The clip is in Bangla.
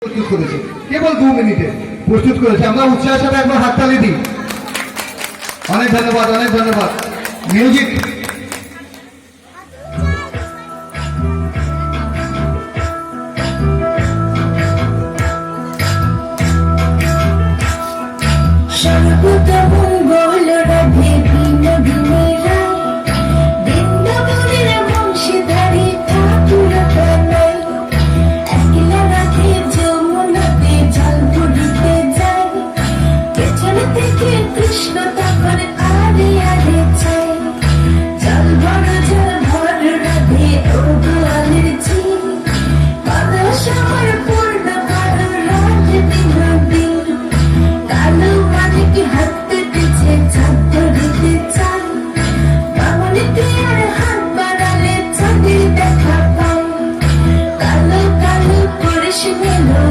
প্রস্তুত করেছে, কেবল 2 মিনিটে প্রস্তুত করেছে। আমরা উৎসাহের সাথে একবার হাততালি দিই। অনেক ধন্যবাদ, অনেক ধন্যবাদ। মিউজিক। কৃষ্ণ তখন আরে আরে চাই জল বড় জল ভর রাধে ও গোয়ালের ঝি কালো সমর পূর্ণ কালো রাত দিন কালো মালিক হাত পেতেছে চাঁদ ধরিতে চাই বামনিতে আর হাত বাড়ালে চাঁদের দেখা পাই কালো কালো করে শুনেলো